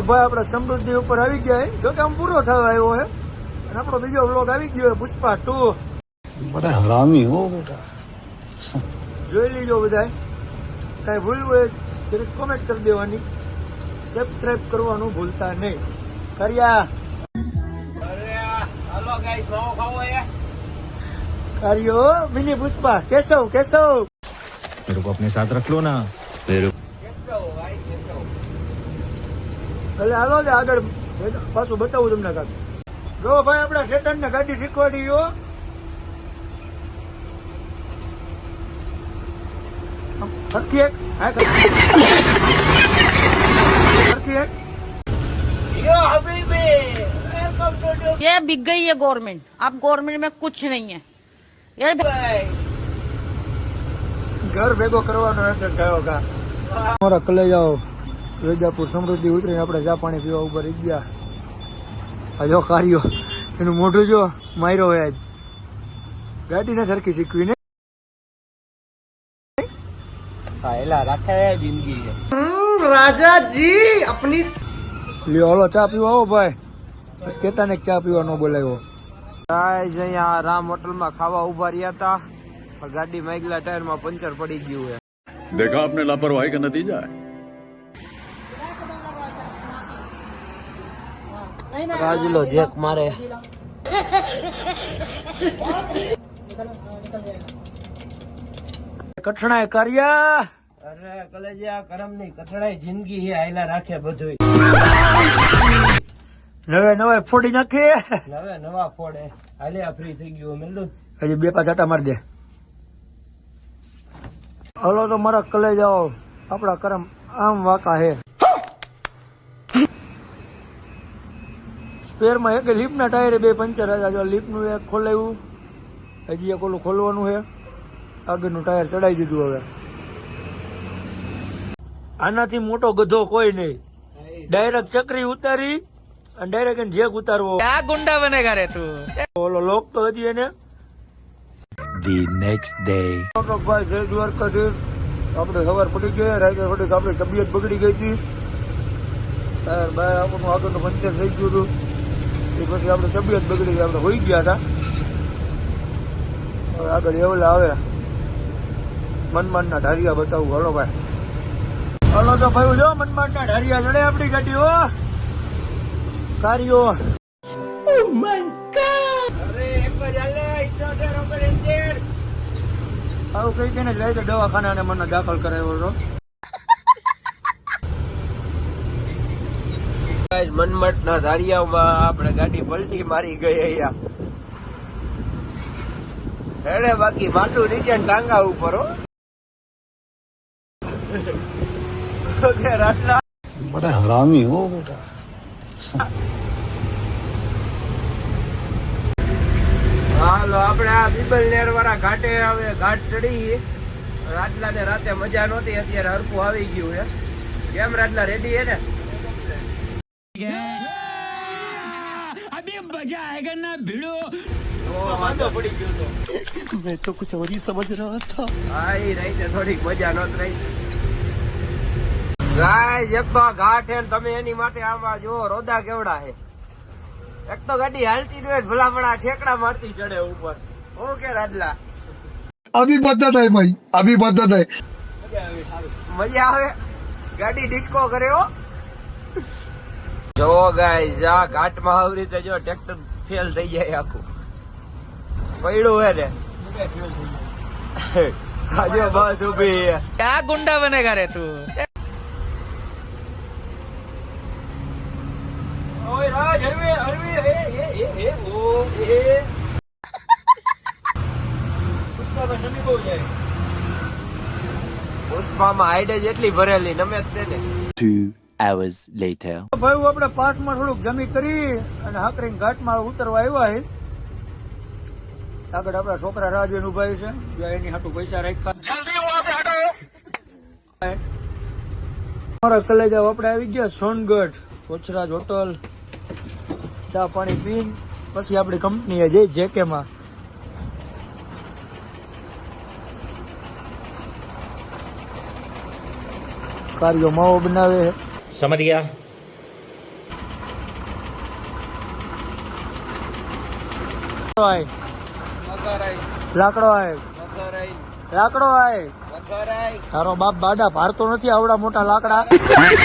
ભાઈ આપણે સમૃદ્ધિ ઉપર આવી ગયા છે, જો કે આમ પૂરો થવા આવ્યો છે અને આપણો બીજો વ્લોગ આવી ગયો છે, પુષ્પા 2. બડા હરામી હો બેટા. જોઈ લીજો બધા. કઈ ભૂલ હોય તો કોમેન્ટ કરી દેવાની, સબસ્ક્રાઇબ કરવાનું ભૂલતા નહીં. કર્યા कार्यो मिनी पुष्पा कैसे हो मेरे को अपने साथ रख लो ना. ભલે હાલો ને આગળ પાછું બતાવું તમને કાંક. જો ભાઈ આપડા શેતાન ને ગાડી શીખવાડી હો. સરખી એક સરખી એક. ये बिक गई है गवर्नमेंट. अब गवर्नमेंट में कुछ नहीं है. ये ઘર ભેગો કરવાનો થયો કા. અમારા કલેજાઓ વેજાપુર સમૃદ્ધિ ઉતરીને આપણે ચા પાણી પીવા ઉપર રહી ગયા. આ જો કાર્યો એનું મોઢું જો માર્યો હોય. આજ ગાડી ને સરખી શીખવી ને એલા રાખે જિંદગી છે. राजा जी अपनी લ્યો હાલો ચા પીવા આવો ભાઈ. બસ કેતા ને ચા પીવા ન બોલાવ્યો. ગાઈસ અહીંયા રામ હોટલમાં ખાવા ઉભા રહ્યા હતા, ગાડી માઇગલા ટાયરમાં પંચર પડી ગયું છે. देखा आपने लापरवाही का नतीजा है. રાજુલો જેક મારે. કઠણાય કર્યા. અરે કલેજા કરમ ની કઠણાઈ જિંદગી હે, આયલા રાખે બધું. નવે નવા ફોડી નાખે. નવે નવા ફોડે હાલ્યા ફ્રી થઈ ગયું મેલું. હજી બે પાંચ આટા મારી દે. હલો તો મારા કલેજાઓ આપડા કરમ આમ વાકા હે. સ્પેર માં એક લીપ ના ટાયરે બે પંચર હતા. જો લીપ નું એક ખોલાવ્યું, હજી એક ઓલું ખોલવાનું છે. આગળનું ટાયર ચડાવી દીધું. હવે આનાથી મોટો ગધો કોઈ નહીં. ડાયરેક્ટ ચકરી ઉતારી અને ડાયરેક્ટ જેક ઉતારવો. ક્યાં ગુંડા બનેગા રે તું. ઓલો લોક તો હજી એને. The next day. ભાઈ જય દ્વારકાધીશ. આપણે સવાર પડી ગયા, રાતે થોડીક આપણી તબિયત બગડી ગઈ હતી. ટાયર બાય આપણું આગળનું પંચર થઈ ગયું હતું. એ પછી આપણી તબિયત બગડી ગઈ, આપણે હોઈ ગયા હતા. હવે આગળ એવલા આવે મનમાનના ઢારિયા બતાવું. હલો ભાઈ, હલો તો ભાઈ જો મનમાનના ઢારિયા લડે આપણી ગાડી હો. કાર્યો અરે એક જ હાલે 78 ઓપરેશન. આવું કઈ કે લઈ તો દવાખાના અને મને દાખલ કરાવ્યો હતો. ગાઈસ મનમટના ધારિયામાં આપણે ગાડી પલટી મારી ગઈ અહીંયા. હેડે બાકી માટું નીચે ને ટાંગા ઉપર હો. રાતના बड़ा हरामी हो बेटा. હાલો આપણે આ બીબલ નેર વાળા ઘાટે હવે ઘાટ ચડી. રાજલા ને રાતે મજા નહોતી, અત્યારે હરકું આવી ગયું છે. કેમ રાજલા રેડી હે ને? અભી મજા આયેગા ના ભીડો. વાંધો પડી ગયો તો. मैं तो कुछ और ही समझ रहा था. હા એ રહી છે, થોડીક મજા નહોત રહી. ગાઈસ એક તો આ ઘાટ હે ને તમે એની માટે આમાં જો રોદા કેવડા હે. એક તો ગાડી હાલતી જ હોય, ભલામણા ઠેકડા મારતી ચડે ઉપર. ઓકે રાજલા अभी बदत है भाई, अभी बदत है. મજા આવે. ગાડી ડિસ્કો કરે હો. જો ગાઈસ આ ઘાટમાં આવી રીતે જો ટ્રેક્ટર ફેલ થઈ જાય આખું. પડ્યું હે ને આજે બસ ઉભી. ક્યાં ગુંડા બનેગા રે તું. ઓય રાજ હરવે હરવે એ ઓ એ પુષ્પામાં નમી બહુ જાય. પુષ્પામાં હાઈડે જેટલી ભરેલી નમે જ તેને. 2 hours later. ભાઈ આપણે પાર્કમાં થોડુંક જમી કરી અને હાકરીને ઘાટમાં ઉતરવા આવ્યા છે. આગળ આપડા છોકરા રાહ જોઈને ઉભા છે, જ્યાં એની હાટું પૈસા રાખ્યા. અમારા કલેજા આપણે આવી ગયા સોનગઢ કોચરાજ હોટલ. ચા પાણી પીને પછી આપણી કંપની જઈ જેકે માં. કાર્યો માવો બનાવે. समझ गया. આય વગર આઈ લાકડો આય વગર આઈ લાકડો આય વગર આઈ તારો બાપ બાડા ભારતો નથી આવડા મોટા લાકડા આઈ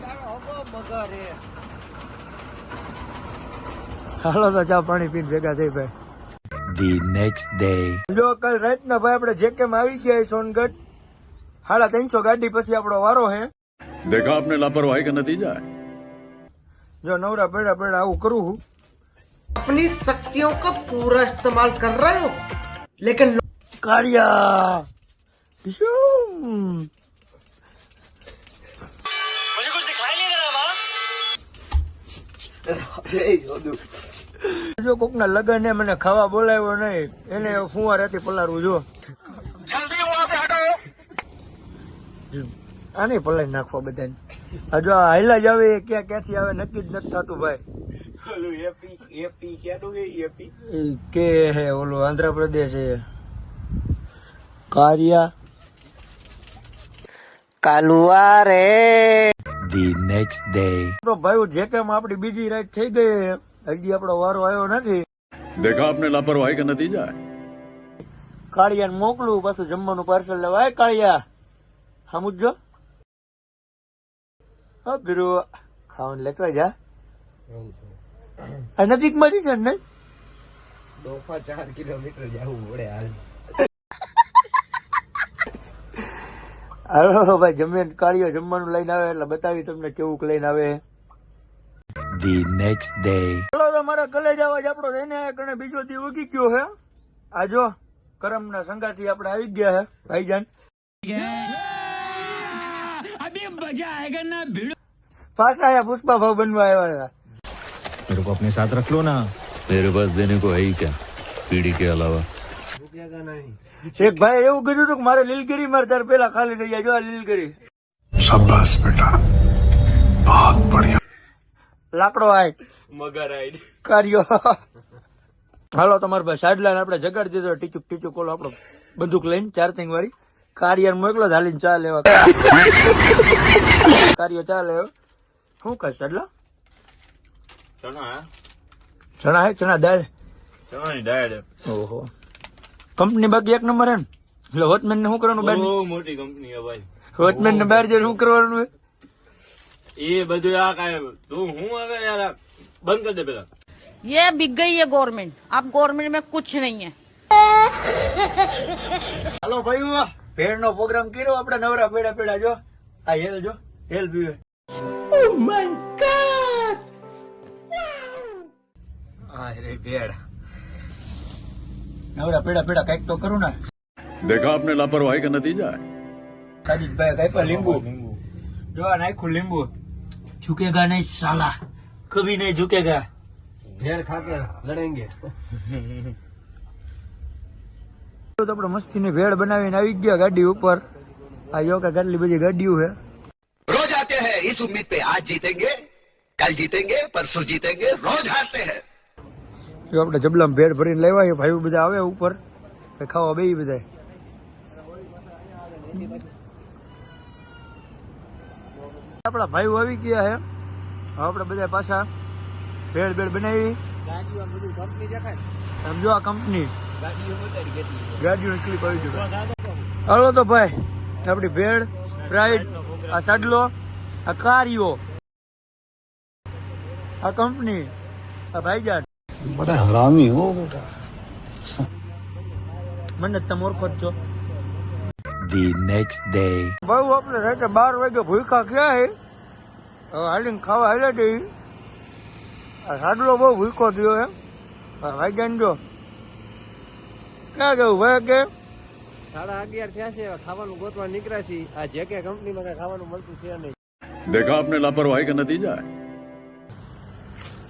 તારો હગો મગર હે હાલો તો ચા પાણી પીને ભેગા થઈ ભાઈ. The next day. જો કાલ રાતના ભાઈ આપણે જેકે માં આવી ગયા છે સોનગઢ 350 ગાડી પછી આપણો વારો હે. देखा आपने लापरवाही का नतीजा है. જો નવરા પેડા પેડા આવું કરું હું. अपनी शक्तियों का पूरा इस्तेमाल कर रहे हो लेकिन કાળિયા શું? જો કોકના લગન ને મને ખાવા બોલાવ્યો નહીં એને ફુવારેથી પલારવું જો આને પલાઈ નાખવા બધાને. આ જો આ હાઈલા જ આવે એ ક્યાંથી આવે નક્કી જ નથી થતું ભાઈ. ઓલું એપી ક્યાંનું હે એપી એ કે હે ઓલું આંધ્રપ્રદેશ હે કારિયા કાલુઆ રે The next day. તો ભાઈ જે કેમ આપડી બીજી રાત થઈ ગઈ હજી આપણો વારો આવ્યો નથી. देखा आपने लापरवाही का नतीजा है. કાળિયાને મોકલું પાછું જમવાનું પાર્સલ લેવા. આય કાળિયા સમજો હા બીરું ખાવાનું લેવા જા. આ નજીકમાં જ છે ને? ડોફા 4 કિલોમીટર જવું પડે હાલ. હાલો ભાઈ જમીન કાળિયો જમવાનું લઈને આવે એટલે બતાવી તમને કેવું લઈને આવે. The next day. ચાલો તો મારા કલેજ આવાજ આપણો થઈને કણે બીજો દી ઉગી ગયો હે. આ જો કરમના સંગાથી આપણે આવી ગયા હે ભાઈજાન. પાછા આયા પુષ્પા ભાવ બનવા આવ્યા હતા. मेरे को अपने साथ रख लो ना. मेरे पास देने को है ही क्या पीढ़ी के अलावा. એક ભાઈ એવું કીધું હતું કે મારે લીલગીરી મારે તાર પેલા ખાલી થઈ જાય. જો આ લીલગીરી शाबाश बेटा. बहुत बढ़िया. લાકડો આય મગર આઈ કાર્યો. હાલો તમારે ભાઈ સાડલા આપણે જગાડી દીધો ટીચુક ટીચુક કોલો આપણો બંદૂક લઈને ચાર્જિંગ વાળી. કાર્યર મોકલો હાલીને ચા લેવા. કાર્યો ચા લેવો શું કર સાડલા? ચણા હે ચણા દાળ. ચણાની દાળ ઓહો કંપની બાકી એક નંબર હે ને. એટલે વોચમેન ને શું કરવાનું બહાર? બહુ મોટી કંપની હે ભાઈ. વોચમેન ને બહાર જઈને શું કરવાનું હે? એ બધું આ કાંઈ તું હું હવે યાર આ બંધ કરી દે પેલા. ये बिक गई है गवर्नमेंट. अब गवर्नमेंट में कुछ नहीं है. હાલો ભાઈ ભેળ નો પ્રોગ્રામ કર્યો આપણે નવરા પેડા પેડા. જો આ હેલ જો હેલ પીવે. હા રે ભેડ નવરા પેડા પેડા કઈક તો કરું ને. देखा आपने लापरवाही का नतीजा है. કાજીભાઈ કઈ પર લીંબુ જો આ નાખ્યું લીંબુ. ઝુકેગા નહીં સાલા કભી નહીં ઝુકેગા. ભેડ ખાકે લડેંગે. તો આપણે મસ્તી ની ભેળ બનાવીને આવી ગયા ગાડી ઉપર. આ જો કે કેટલી બધી ગાડીઓ છે. रोज आते हैं इस उम्मीद पे आज जीतेंगे कल जीतेंगे परसों जीतेंगे रोज हारते हैं. જો આપણે જબલામાં ભેળ ભરીને લેવાય ભાઈ બધા આવે ઉપર ખાવા બે બધા. આપડા ભાઈઓ આવી ગયા હે. હવે આપણે બધા પાછા ભેળ ભેળ બનાવી. સમજો આ કંપની ગાડીઓ ક્લિપ આવી ગયું. હાલો તો ભાઈ આપડી ભેળ સ્પ્રાઇટ આ સાડલો આ કારિયો આ કંપની આ ભાઈજાન बड़ा हरामी हो बेटा. મને તમે ઓળખો જ છો. The next day. બહુ આપણે રાતે 12 વાગે ભૂખા ક્યાં હે. હવે હાલીને ખાવા હાલે જઈ. આ સાડલો બહુ ભૂખો થયો હે. ભાઈજાન જો ક્યાં જવું ભાઈ કે 11:30 થયા છે ખાવાનું ગોતવા નીકળ્યા છીએ. આ જે કે કંપનીમાં કઈ ખાવાનું મળતું છે નહીં. देखा आपने लापरवाही का नतीजा है.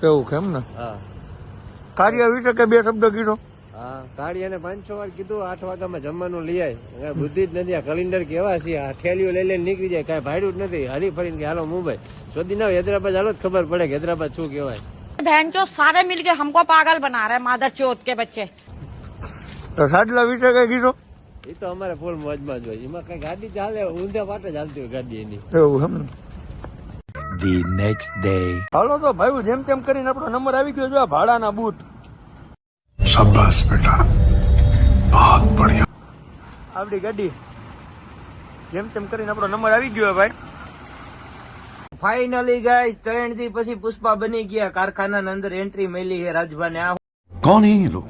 એવું કેમ ને. હા કાર્ય વિશે કે બે શબ્દ કીધો. હા ગાડી એને 5-6 વાર કીધું 8 વાગ્યામાં જમવાનું લઈ આય. બુદ્ધિ જ નથી. આ કલિન્ડર કેવા છે આ ઠેલીઓ લઈ લઈને નીકળી જાય કાંઈ ભાડ્યું જ નથી. હરી ફરીને કે હાલો મુંબઈ શોધી ના હૈદરાબાદ હાલો જ ખબર પડે કે હૈદરાબાદ શું કહેવાય. बहन चो सारे मिलके हमको पागल बना रहे हैं मादर चौथ के बच्चे. તો સાડલા વિશે કઈ કીધો. એ તો અમારે ફૂલ મોજમાં જ હોય. એમાં કઈ ગાડી ચાલે ઊંધા પાટે ચાલતી હોય ગાડી એની. એવું એમ ને. The next day. હાલો તો ભાઈ જેમ તેમ કરીને આપણો નંબર આવી ગયો. જો આ ભાડાના બૂથ शाबाश बेटा, बहुत बढ़िया। આપણી ગાડી જેમ તેમ કરીને આપણો નંબર આવી ગયો ભાઈ. ફાઇનલી ગાઈસ 3 દી પછી પુષ્પા બની ગયા. કારખાના અંદર એન્ટ્રી મળી છે રાજભાને. આ कौन है ये लोग,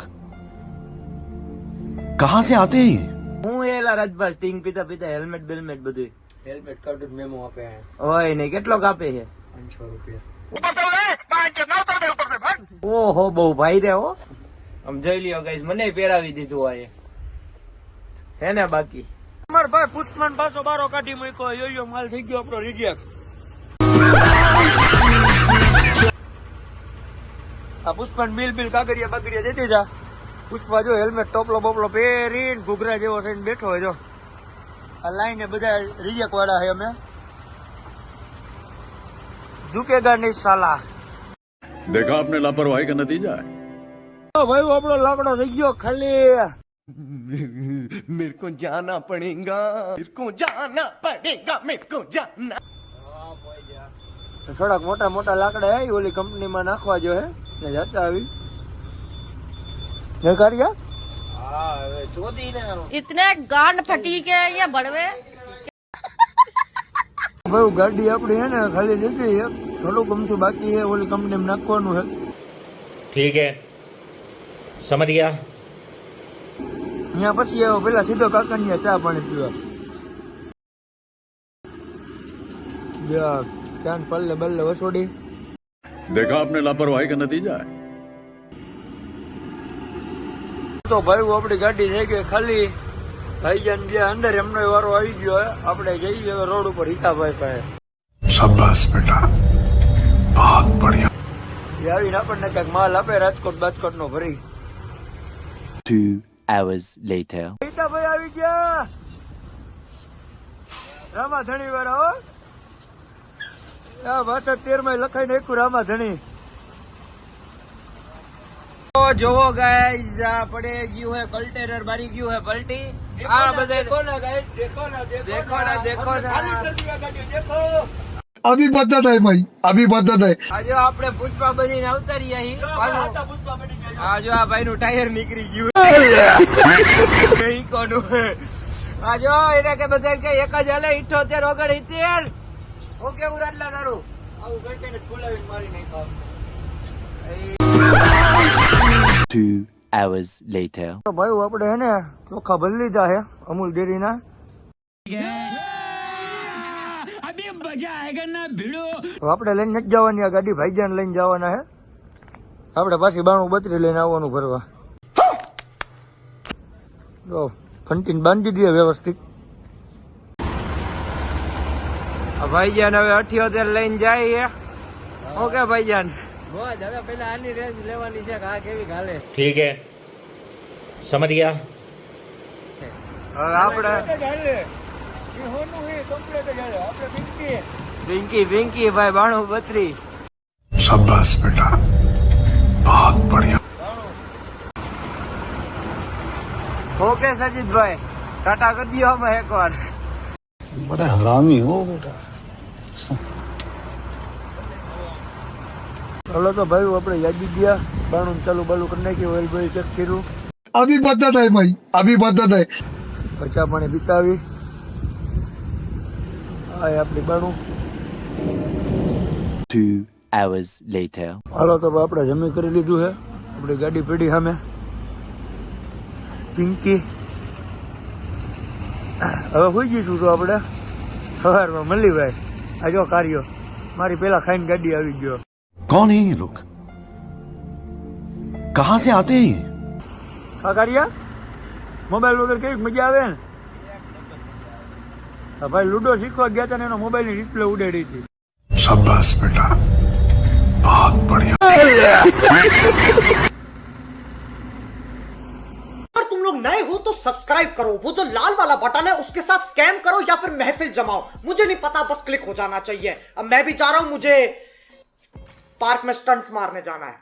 कहाँ से आते हैं ये? હું એલા રાજભા સ્ટિંગ પીતા પીતા હેલ્મેટ બેલ્મેટ બધું હેલ્મેટ કાર્ડ મેમો આપે છે હોય નહીં. કેટલો કાપે છે? 500 રૂપિયા. ઓહો બહુ ભાઈ રે હો. આમ જોઈ લ્યો ગાઈસ, મને પહેરાવી દીધું આ હે ને. બાકી અમાર ભાઈ પુષ્પમાન પાછો બારો કાઢી મૂક્યો. યોયો માલ થઈ ગયો આપણો રિજેક્ટ. આ પુષ્પમાન બિલ કાગરિયા બાગરિયા દેતી જા. પુષ્પા જો હેલ્મેટ ટોપલો બોપલો પહેરીને ઘૂઘરા જેવો થઈને બેઠો હોય. જો આ લાઈને બધા રિજેક્ટ વાળા છે. અમે ઝુકેગા નહીં સાલા. देखा आपने लापरवाही का नतीजा है. ભાઈ આપણો લાકડો થઈ ગયો ખાલી. मेरे को जाना पड़ेगा, मेरे को जाना पड़ेगा, मेरे को जाना. થોડાક મોટા મોટા લાકડા હે ઓલી કંપનીમાં નાખવા જો હે ને જતા આવી કાર્ય. હા હવે ચોદી ને इतने गांड फटी के हैं ये बड़वे. ભાઈ ગાડી આપડી હે ને ખાલી જતી છે. થોડું ગમતું બાકી છે ઓલી કંપનીમાં નાખવાનું છે. ठीक है, समझ गया. અહીંયા પછી આવ્યો પેલા સીધો કાકડિયા ચા પાણી પીવા. ચાંદ પલ્લે બલ્લે વસોડી. देखा आपने लापरवाही का नतीजा है. તો ભાઈ આપડી ગાડી થઈ ગઈ ખાલી. ભાઈજાન જે અંદર એમનો વારો આવી ગયો હે. આપણે જઈએ હવે રોડ ઉપર હિતાભાઈ પાસે. शाबाश बेटा, बहुत बढ़िया। એ આવીને આપણને કઈક માલ આપે રાજકોટ બાજકોટ નો ભરી. 2 hours later. હિતાભાઈ આવી ગયા. રામા ધણી વાળા હો. આ ભાષા 13 લખાઈ નાખ્યું રામા ધણી. જોવો ગાઈસ, આ પડે ગયું હે કલ્ટેનર મારી ગયું હે પલટી. આ બધે દેખો ના ગાઈસ, દેખો ના દેખો ના. ખાલી કરી દીધા ગાડી, દેખો. अभी बदत है भाई, अभी बदत है। આજે આપણે પુષ્પા બનીને અવતરીએ અહીં. આ જો આ ભાઈ નું ટાયર નીકળી ગયું. કઈ કોનું આ જો એને કે બધા કે એક જ હાલે 78 79. ઓકે ઉરાડલા તારું આવું કન્ટેનર ખોલાવીને મારી નાખ્યા. 2 hours later. તો ભાઈ આપણે હે ને ચોખા ભરી લીધા હે અમૂલ ડેરી ના. આપણે લઈને નથી જવાની આ ગાડી, ભાઈજાન લઈને જવાના હે. આપણે પાછી 92 લઈને આવવાનું ભરવા. જો ફંટીને બાંધી દઈએ વ્યવસ્થિત. આ ભાઈજાન હવે 78 લઈને જાય. ઓકે ભાઈજાન. મોજ હવે પેલા આની રેન્જ લેવાની છે કે આ કેવી ગાલે. ठीक है, समझ गया. હવે આપણે પિંકી ભાઈ 92 32. शाबाश बेटा, बहुत बढ़िया। ઓકે સજીદભાઈ, ટાટા કરી દો અમે એકવાર. बड़ा हरामी हो बेटा। ચાલો તો ભાઈ આપણે યાદી ગયા. બાણું ચાલુ બાલુ કરી નાખ્યું, ઓઇલ બોઇલ ચેક કર્યું. अभी बदत है भाई, अभी बदत है। કચા પાણી પીતાવી. આ આપણી બાણું. 2 hours later. હાલો તો આપણે જમી કરી લીધું છે. આપણી ગાડી પડી સામે. પિંકી હવે હોઈ જઈશું તો આપણે સવારમાં મળી ભાઈ. આ જો કાર્યો મારી પેલા ખાઈને ગાડી આવી ગયો. कौन है ये लोग, कहाँ से आते हैं ये? આ કાર્યા મોબાઈલ વગર કેવી મજા આવે ને. હા ભાઈ લૂડો શીખવા ગયા હતા ને એનો મોબાઈલ ની ડિસ્પ્લે ઉડાડી હતી. शाबाश बेटा, बहुत बढ़िया। अगर तुम लोग नए हो तो सब्सक्राइब करो, वो जो लाल वाला बटन है उसके साथ स्कैम करो या फिर महफिल जमाओ, मुझे नहीं पता, बस क्लिक हो जाना चाहिए। अब मैं भी जा रहा हूं, मुझे पार्क में स्टंट्स मारने जाना है।